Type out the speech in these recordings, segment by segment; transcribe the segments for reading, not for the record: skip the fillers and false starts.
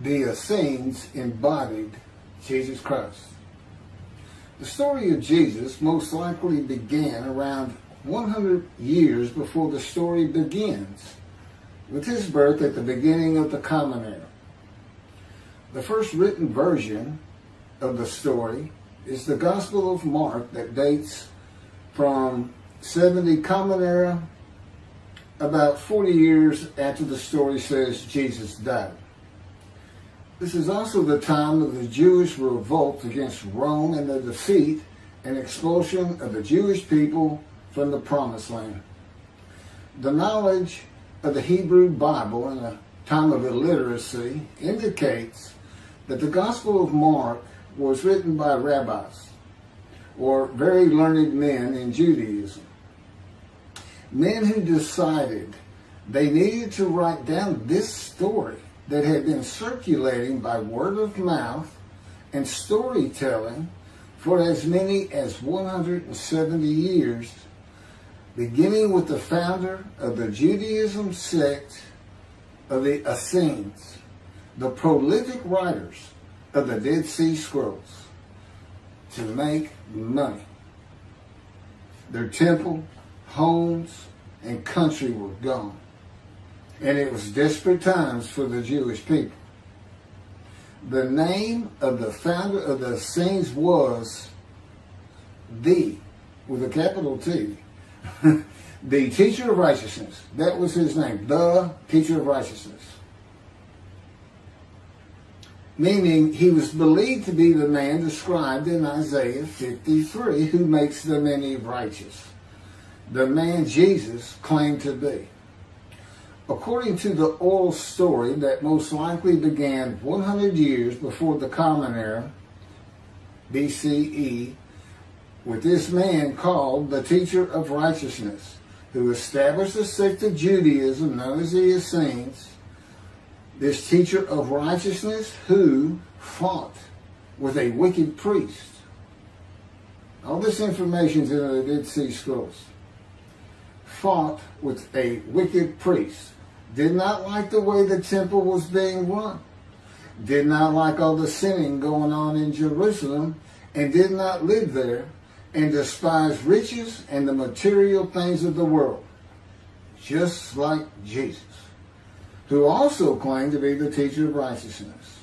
the Essenes embodied Jesus Christ. The story of Jesus most likely began around 100 years before the story begins, with his birth at the beginning of the Common Era. The first written version of the story is the Gospel of Mark that dates from 70 Common Era, about 40 years after the story says Jesus died. This is also the time of the Jewish revolt against Rome and the defeat and expulsion of the Jewish people from the Promised Land. The knowledge of the Hebrew Bible in a time of illiteracy indicates that the Gospel of Mark was written by Rabbis, or very learned men in Judaism. Men who decided they needed to write down this story that had been circulating by word of mouth and storytelling for as many as 170 years, beginning with the founder of the Judaism sect of the Essenes, the prolific writers of the Dead Sea Scrolls, to make money. Their temple, homes, and country were gone. And it was desperate times for the Jewish people. The name of the founder of the Essenes was with a capital T, the teacher of righteousness. That was his name, the teacher of righteousness. Meaning he was believed to be the man described in Isaiah 53 who makes the many righteous. The man Jesus claimed to be. According to the oral story that most likely began 100 years before the Common Era, BCE, with this man called the teacher of righteousness, who established a sect of Judaism known as the Essenes, this teacher of righteousness who fought with a wicked priest. All this information is in the Dead Sea Scrolls. Fought with a wicked priest. Did not like the way the temple was being run. Did not like all the sinning going on in Jerusalem, and did not live there, and despised riches and the material things of the world. Just like Jesus, who also claimed to be the teacher of righteousness.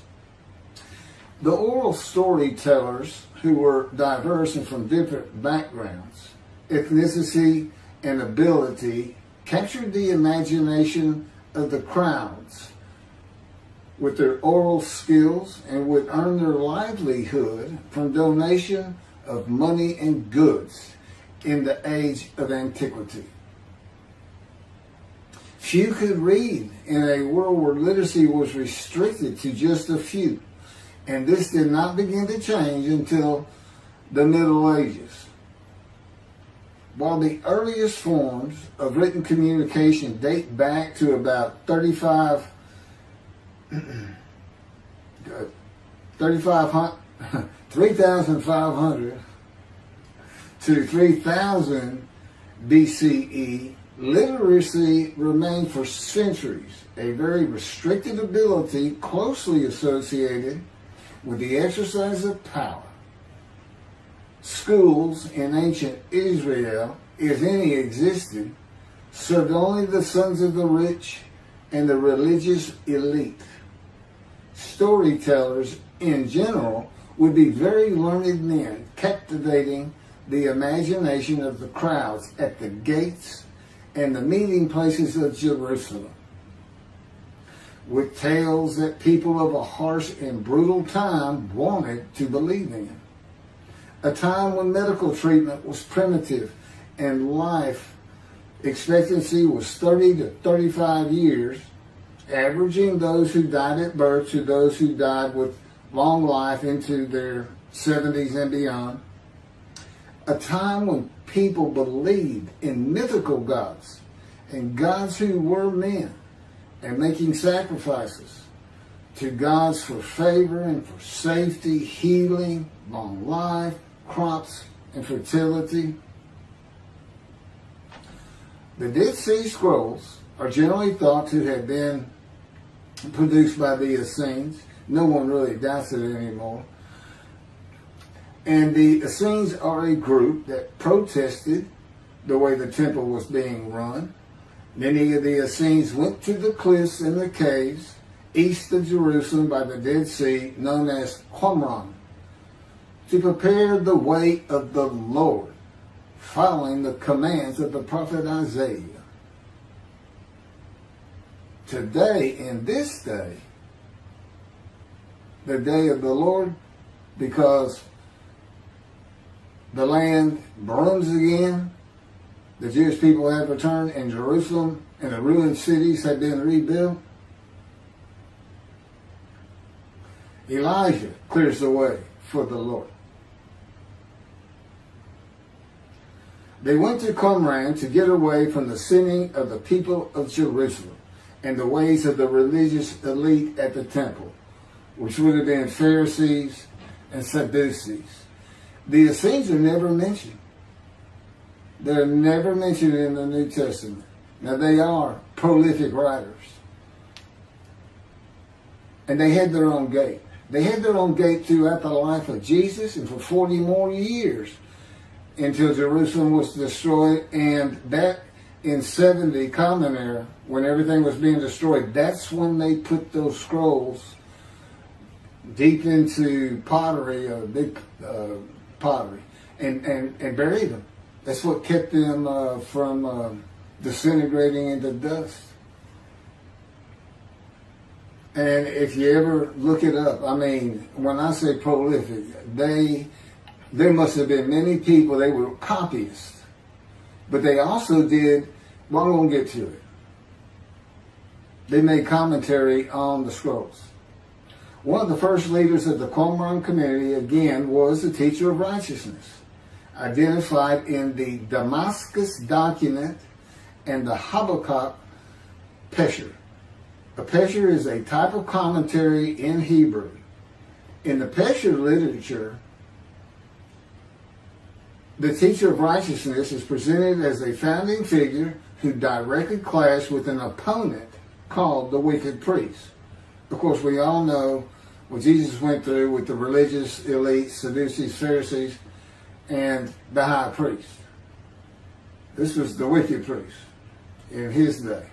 The oral storytellers, who were diverse and from different backgrounds, ethnicity, and ability, captured the imagination of the crowds with their oral skills and would earn their livelihood from donation of money and goods in the age of antiquity. Few could read in a world where literacy was restricted to just a few, and this did not begin to change until the Middle Ages. While the earliest forms of written communication date back to about 3,500 to 3,000 BCE, literacy remained for centuries a very restricted ability closely associated with the exercise of power. Schools in ancient Israel, if any existed, served only the sons of the rich and the religious elite. Storytellers in general would be very learned men, captivating the imagination of the crowds at the gates and the meeting places of Jerusalem, with tales that people of a harsh and brutal time wanted to believe in. A time when medical treatment was primitive and life expectancy was 30 to 35 years, averaging those who died at birth to those who died with long life into their 70s and beyond. A time when people believed in mythical gods and gods who were men and making sacrifices to gods for favor and for safety, healing, long life, crops, and fertility. The Dead Sea Scrolls are generally thought to have been produced by the Essenes No one really doubts it anymore. And the Essenes are a group that protested the way the temple was being run. Many of the Essenes went to the cliffs and the caves east of Jerusalem by the Dead Sea, known as Qumran, to prepare the way of the Lord, following the commands of the prophet Isaiah. Today, in this day, the day of the Lord, because the land burns again, the Jewish people have returned, and Jerusalem and the ruined cities have been rebuilt, Elijah clears the way for the Lord. They went to Qumran to get away from the sinning of the people of Jerusalem and the ways of the religious elite at the temple, which would have been Pharisees and Sadducees. The Essenes are never mentioned. They're never mentioned in the New Testament. Now, they are prolific writers. And they had their own gate. They had their own gate throughout the life of Jesus and for 40 more years until Jerusalem was destroyed. And that in 70 Common Era, when everything was being destroyed, that's when they put those scrolls deep into pottery, big pottery, and buried them. That's what kept them from disintegrating into dust. And if you ever look it up, I mean, when I say prolific, there must have been many people, they were copyists. But they also did, well, I'm going to get to it. They made commentary on the scrolls. One of the first leaders of the Qumran community, again, was the teacher of righteousness, identified in the Damascus document and the Habakkuk Pesher. A Pesher is a type of commentary in Hebrew. In the Pesher literature, the teacher of righteousness is presented as a founding figure who directly clashed with an opponent called the wicked priest. Of course, we all know what Jesus went through with the religious elite, Sadducees, Pharisees, and the high priest. This was the wicked priest in his day,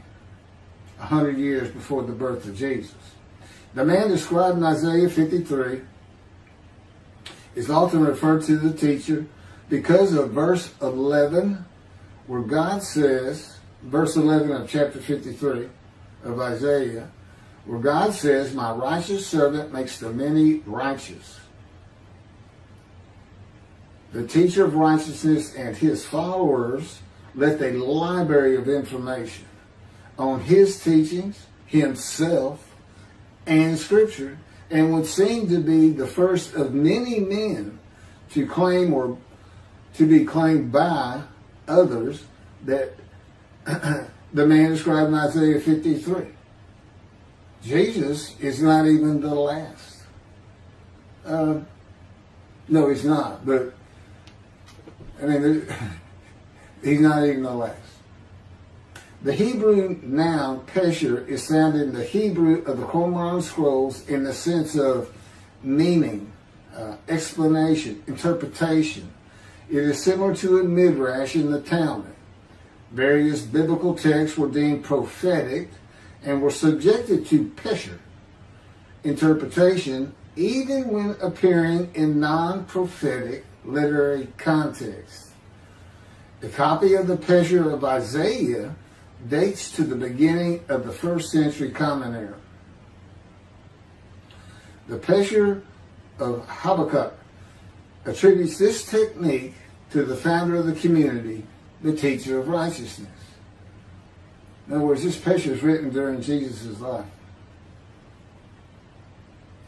100 years before the birth of Jesus. The man described in Isaiah 53 is often referred to the teacher because of verse 11, where God says, verse 11 of chapter 53 of Isaiah, where God says, "My righteous servant makes the many righteous." The teacher of righteousness and his followers left a library of information on his teachings, himself, and Scripture, and would seem to be the first of many men to claim or to be claimed by others that the man described in Isaiah 53. Jesus is not even the last. No, he's not. But, I mean, he's not even the last. The Hebrew noun pesher is found in the Hebrew of the Qumran scrolls in the sense of meaning, explanation, interpretation. It is similar to a midrash in the Talmud. Various biblical texts were deemed prophetic and were subjected to pesher interpretation even when appearing in non-prophetic literary context. The copy of the pesher of Isaiah dates to the beginning of the 1st century Common Era. The pesher of Habakkuk attributes this technique to the founder of the community, the teacher of righteousness. In other words, this pesher is written during Jesus' life.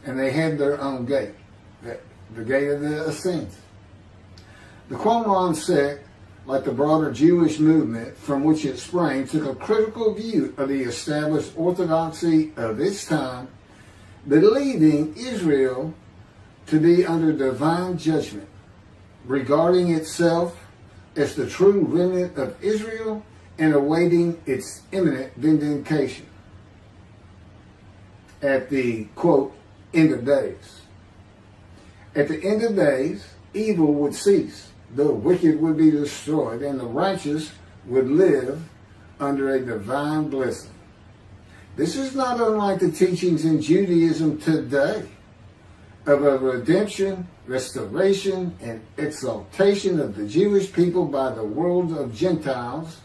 And they had their own gate, the gate of the Essenes. The Qumran sect, like the broader Jewish movement from which it sprang, took a critical view of the established orthodoxy of its time, believing Israel to be under divine judgment, regarding itself as the true remnant of Israel and awaiting its imminent vindication. At the, quote, end of days. At the end of days, evil would cease, the wicked would be destroyed, and the righteous would live under a divine blessing. This is not unlike the teachings in Judaism today of a redemption, restoration, and exaltation of the Jewish people by the world of Gentiles,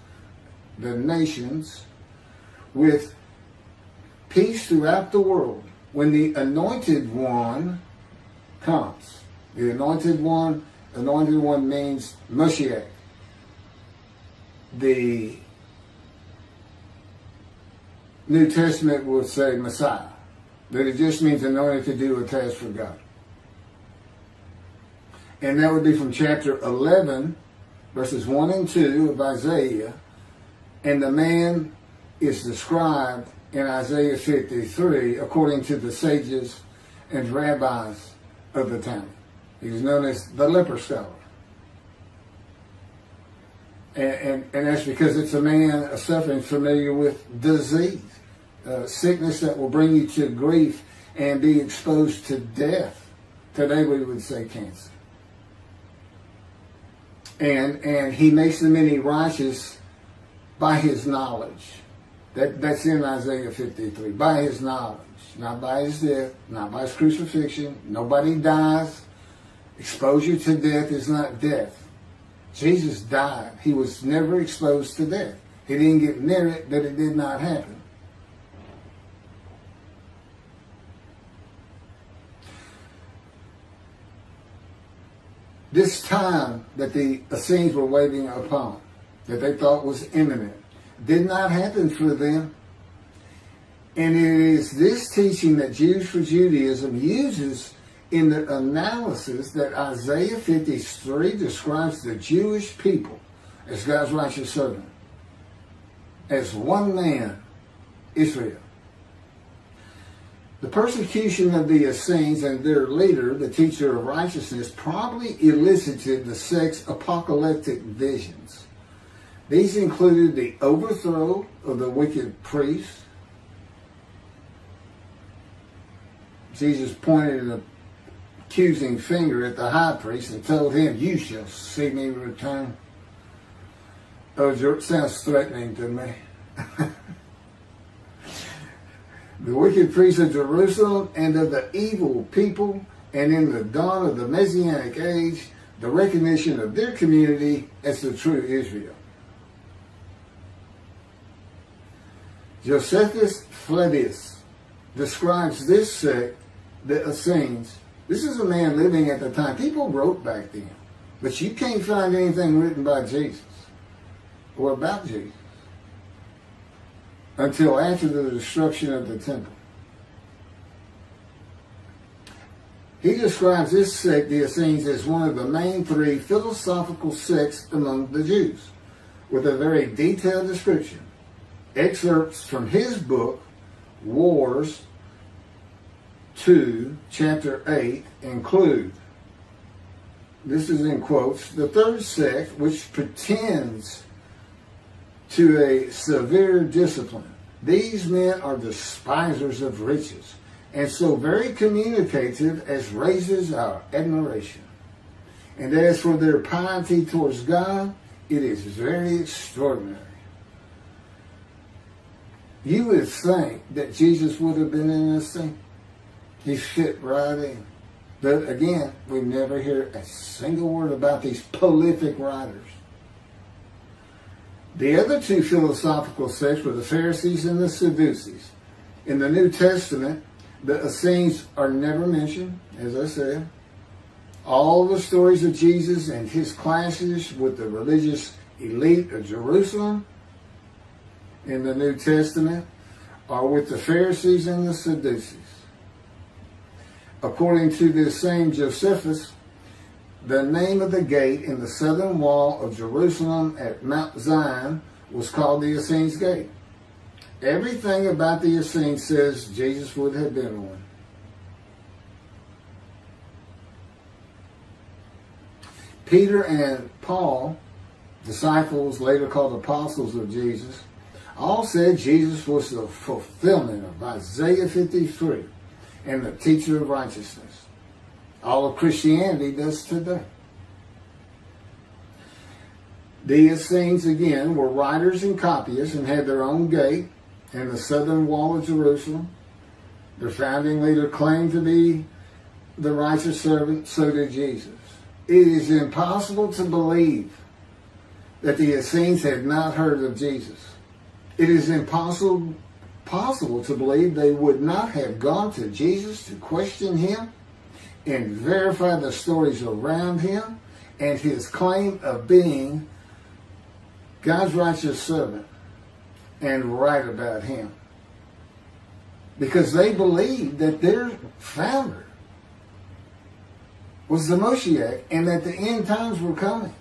the nations, with peace throughout the world when the Anointed One comes. The Anointed One means Moshiach. The New Testament will say Messiah. That it just means anointed to do a task for God. And that would be from chapter 11, verses 1 and 2 of Isaiah. And the man is described in Isaiah 53 according to the sages and rabbis of the time. He's known as the leper scholar. And that's because it's a man suffering familiar with disease, sickness that will bring you to grief and be exposed to death. Today we would say cancer. And he makes the many righteous by his knowledge. That's in Isaiah 53. By his knowledge. Not by his death. Not by his crucifixion. Nobody dies. Exposure to death is not death. Jesus died. He was never exposed to death. He didn't get near it, that it did not happen. This time that the Essenes were waiting upon, that they thought was imminent, did not happen for them. And it is this teaching that Jews for Judaism uses in the analysis that Isaiah 53 describes the Jewish people as God's righteous servant, as one man, Israel. The persecution of the Essenes and their leader, the teacher of righteousness, probably elicited the sect's apocalyptic visions. These included the overthrow of the wicked priests. Jesus pointed an accusing finger at the high priest and told him, "You shall see me return." Oh, it sounds threatening to me. The wicked priests of Jerusalem and of the evil people, and in the dawn of the Messianic age, the recognition of their community as the true Israel. Josephus Flavius describes this sect, the Essenes. This is a man living at the time. People wrote back then, but you can't find anything written by Jesus or about Jesus until after the destruction of the temple. He describes this sect, the Essenes, as one of the main three philosophical sects among the Jews, with a very detailed description. Excerpts from his book, Wars 2, chapter 8, include, this is in quotes, the third sect, which pretends to a severe discipline. These men are despisers of riches, and so very communicative as raises our admiration. And as for their piety towards God, it is very extraordinary. You would think that Jesus would have been in this thing. He fit right in. But again, we never hear a single word about these prolific writers. The other two philosophical sects were the Pharisees and the Sadducees. In the New Testament, the Essenes are never mentioned, as I said. All the stories of Jesus and his clashes with the religious elite of Jerusalem in the New Testament are with the Pharisees and the Sadducees. According to this same Josephus, the name of the gate in the southern wall of Jerusalem at Mount Zion was called the Essenes Gate. Everything about the Essenes says Jesus would have been one. Peter and Paul, disciples later called apostles of Jesus, all said Jesus was the fulfillment of Isaiah 53. and the teacher of righteousness. All of Christianity does today. The Essenes, again, were writers and copyists and had their own gate in the southern wall of Jerusalem. Their founding leader claimed to be the righteous servant, so did Jesus. It is impossible to believe that the Essenes had not heard of Jesus. It is impossible to believe they would not have gone to Jesus to question him and verify the stories around him and his claim of being God's righteous servant and right about him. Because they believed that their founder was the Moshiach and that the end times were coming.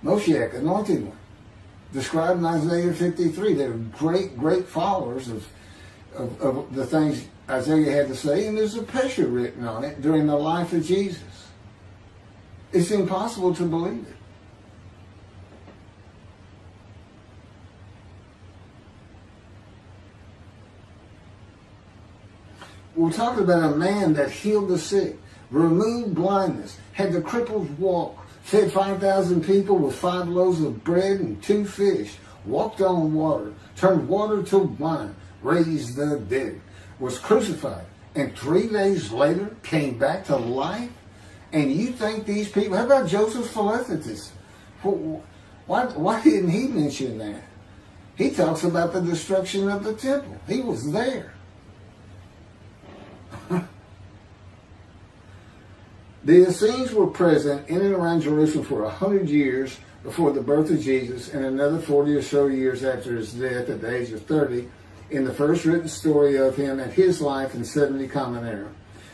Moshiach, anointed one, described in Isaiah 53. They're great followers of the things Isaiah had to say, and there's a picture written on it during the life of Jesus. It's impossible to believe it. We're talking about a man that healed the sick, removed blindness, had the cripples walk, fed 5,000 people with 5 loaves of bread and 2 fish, walked on water, turned water to wine, raised the dead, was crucified, and 3 days later came back to life? And you think these people, how about Joseph Philadelphus? Why didn't he mention that? He talks about the destruction of the temple. He was there. The Essenes were present in and around Jerusalem for 100 years before the birth of Jesus and another 40 or so years after his death at the age of 30 in the first written story of him and his life in 70 Common Era.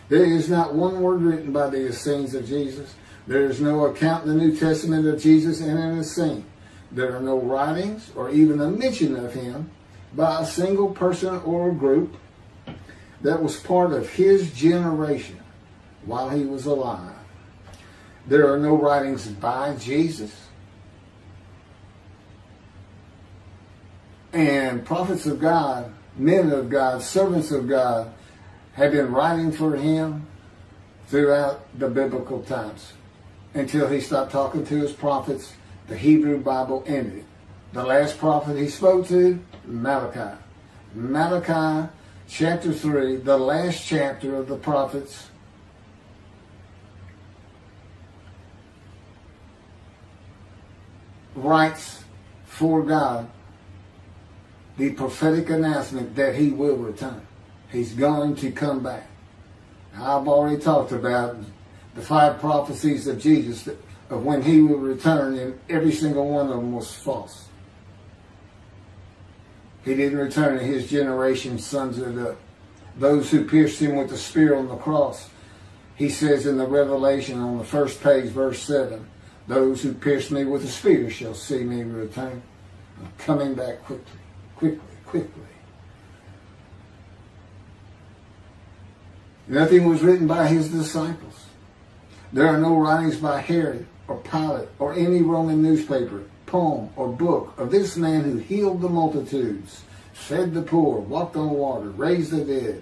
There is not one word written by the Essenes of Jesus. There is no account in the New Testament of Jesus and an Essene. There are no writings or even a mention of him by a single person or group that was part of his generation while he was alive. There are no writings by Jesus. And prophets of God, men of God, servants of God have been writing for him throughout the biblical times until he stopped talking to his prophets. The Hebrew Bible ended. The last prophet he spoke to, Malachi. Malachi chapter 3, the last chapter of the prophets, writes for God the prophetic announcement that he will return. He's going to come back. I've already talked about the 5 prophecies of Jesus of when he will return, and every single one of them was false. He didn't return, and his generation sons it up. Those who pierced him with the spear on the cross, he says in the Revelation on the first page, verse 7, those who pierced me with a spear shall see me return. I'm coming back quickly, quickly, quickly. Nothing was written by his disciples. There are no writings by Herod or Pilate or any Roman newspaper, poem, or book of this man who healed the multitudes, fed the poor, walked on water, raised the dead,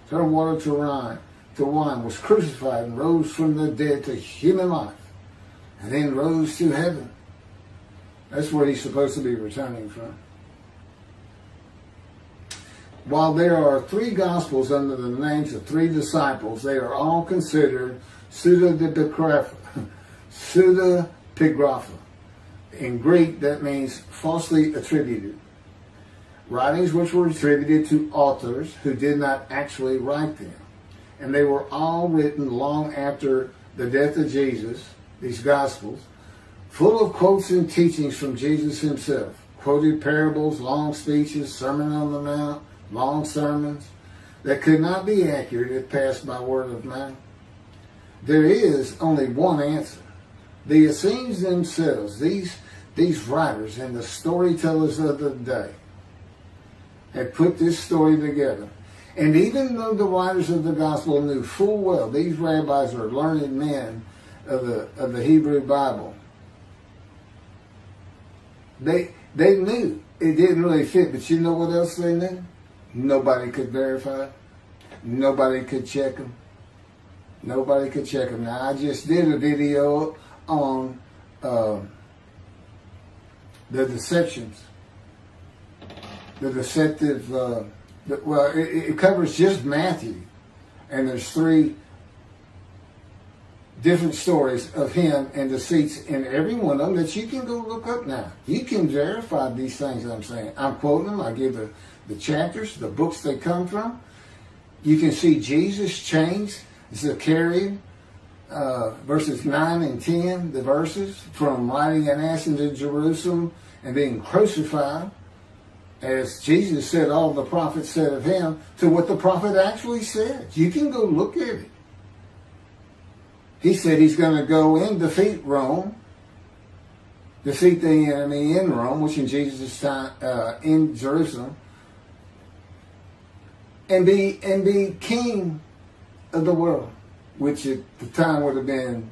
turned water to wine, was crucified and rose from the dead to human life, and then rose to heaven. That's where he's supposed to be returning from. While there are 3 Gospels under the names of 3 disciples, they are all considered pseudepigrapha. In Greek, that means falsely attributed. Writings which were attributed to authors who did not actually write them. And they were all written long after the death of Jesus, these Gospels, full of quotes and teachings from Jesus himself. Quoted parables, long speeches, Sermon on the Mount, long sermons that could not be accurate if passed by word of mouth. There is only one answer. The Essenes themselves, these writers and the storytellers of the day, had put this story together. And even though the writers of the gospel knew full well these rabbis are learned men of the Hebrew Bible, they knew it didn't really fit. But you know what else they knew? Nobody could verify it. Nobody could check them. Nobody could check them. Now, I just did a video on the deceptions. The deceptive, it covers just Matthew. And there's 3 different stories of him and deceits in every one of them that you can go look up now. You can verify these things that I'm saying. I'm quoting them. I give the chapters, the books they come from. You can see Jesus change Zechariah, verses 9 and 10, the verses, from riding an ass into Jerusalem and being crucified, as Jesus said all the prophets said of him, to what the prophet actually said. You can go look at it. He said he's going to go and defeat Rome, defeat the enemy in Rome, which in Jesus' time, in Jerusalem, and be king of the world, which at the time would have been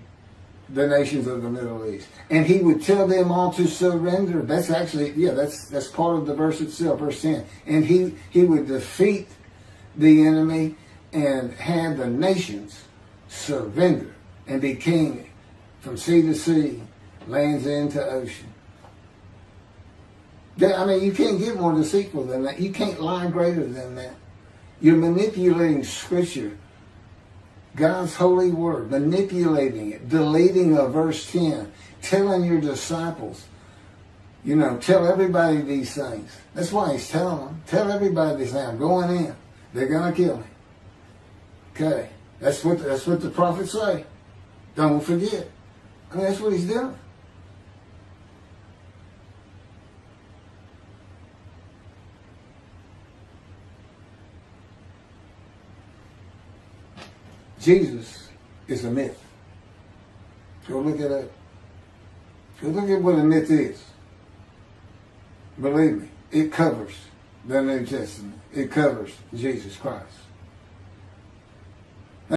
the nations of the Middle East. And he would tell them all to surrender. That's actually, that's part of the verse itself, verse 10. And he would defeat the enemy and have the nations surrender and be king from sea to sea, lands into ocean. I mean, you can't get more deceitful than that. You can't lie greater than that. You're manipulating Scripture, God's holy word, manipulating it, deleting a verse 10, telling your disciples, tell everybody these things. That's why he's telling them. Tell everybody these things. I'm going in. They're going to kill me. Okay. That's what the prophets say. Don't forget. I mean, that's what he's doing. Jesus is a myth. Go look at it. Go look at what a myth is. Believe me, it covers the New Testament. It covers Jesus Christ.